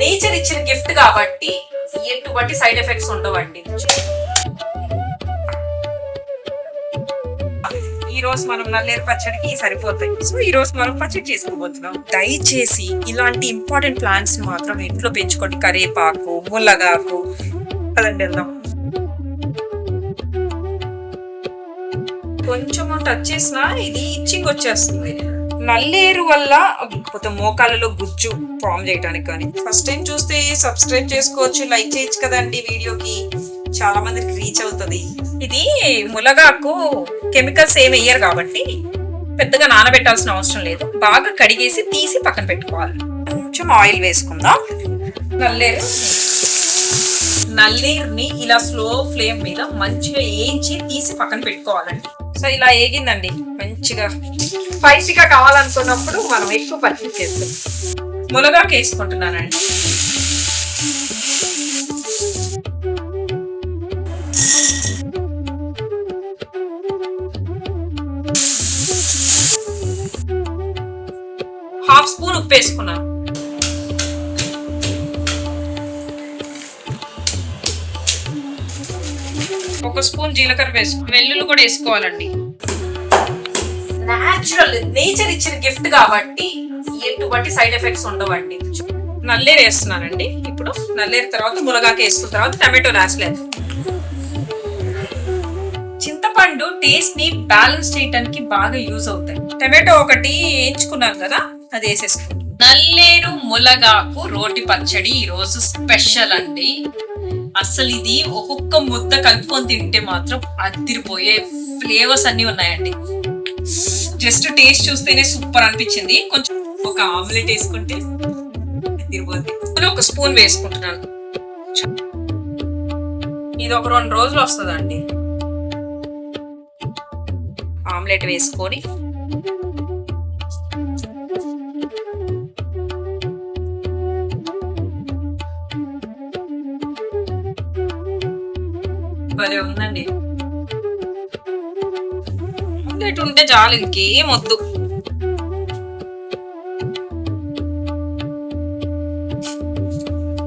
Nature ఇచ్చిన gift కాబట్టి ఎటువంటి సైడ్ ఎఫెక్ట్స్ ఉండవండి. ఈ రోజు మనం నల్లేరు పచ్చడికి సరిపోతాయి. సో ఈ రోజు మనం పచ్చడి చేసుకోబోతున్నాం. దయచేసి ఇలాంటి ఇంపార్టెంట్ ప్లాంట్స్ మాత్రం ఇంట్లో పెంచుకోండి. కరివేపాకు, ముల్లగాకు. అదండి వెళ్దాం. కొంచెం టచ్ చేసినా ఇది ఇచ్చింగ్ వచ్చేస్తుంది. నల్లేరు వల్ల కొంత మోకాలలో గుజ్జు ఫామ్ చేయడానికి. కానీ ఫస్ట్ టైం చూస్తే సబ్స్క్రైబ్ చేసుకోవచ్చు, లైక్ చేయొచ్చు కదండి. వీడియోకి చాలా మందికి రీచ్ అవుతుంది. ఇది ములగాకు కెమికల్స్ ఏమి వేయరు కాబట్టి పెద్దగా నానబెట్టాల్సిన అవసరం లేదు. బాగా కడిగేసి తీసి పక్కన పెట్టుకోవాలి. కొంచెం ఆయిల్ వేసుకుందాం. నల్లేరుని ఇలా స్లో ఫ్లేమ్ మీద మంచిగా వేయించి తీసి పక్కన పెట్టుకోవాలండి. సో ఇలా ఏగిందండి, మంచిగా స్పైసీగా కావాలనుకున్నప్పుడు మనం ఎక్కువ పచ్చి చేస్తాం. ములగాకు వేసుకుంటున్నానండి. హాఫ్ స్పూన్ ఉప్పు వేసుకున్నాను. ఒక స్పూన్ జీలకర్ర వేసుకుని వెల్లుల్లి కూడా వేసుకోవాలండి. నేచర్ ఇచ్చిన గిఫ్ట్ కాబట్టి ఎటువంటి సైడ్ ఎఫెక్ట్స్ ఉండవండి. నల్లేరు వేస్తున్నానండి. ఇప్పుడు నల్లేరు తర్వాత ములగాకు వేసుకున్న తర్వాత టమాటో రాసలేదు. చింతపండు టేస్ట్ ని బ్యాలెన్స్ చేయడానికి బాగా యూజ్ అవుతాయి. టమాటో ఒకటి వేయించుకున్నాను కదా, అది వేసేసుకుంటాం. నల్లేరు ములగాకు రోటి పచ్చడి ఈ రోజు స్పెషల్ అండి. అసలు ఇది ఒక్కొక్క ముద్ద కలుపుకొని తింటే మాత్రం అదిరిపోయే ఫ్లేవర్స్ అన్ని ఉన్నాయండి. జస్ట్ టేస్ట్ చూస్తేనే సూపర్ అనిపించింది. కొంచెం ఒక ఆమ్లెట్ వేసుకుంటే అదిరిపోతుంది. ఒక స్పూన్ వేసుకుంటున్నాను. ఇది ఒక 2 రోజులు వస్తుందండి. ఆమ్లెట్ వేసుకొని భలే ఉందండి. ఆమ్లెట్ ఉంటే చాలు, ఇంకేం వద్దు.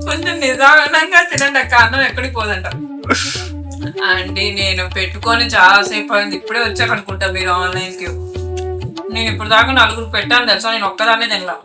కొంచెం నిదానంగా తినండి అక్క, అన్నం ఎక్కడికి పోదంట అండి. నేను పెట్టుకొని చాలా సేపు అయింది. ఇప్పుడే వచ్చాక అనుకుంటా మీరు ఆన్లైన్ కి. నేను ఇప్పుడు దాకా 4 పెట్టాను తెలుసా, నేను ఒక్కదాన్నే తినలా.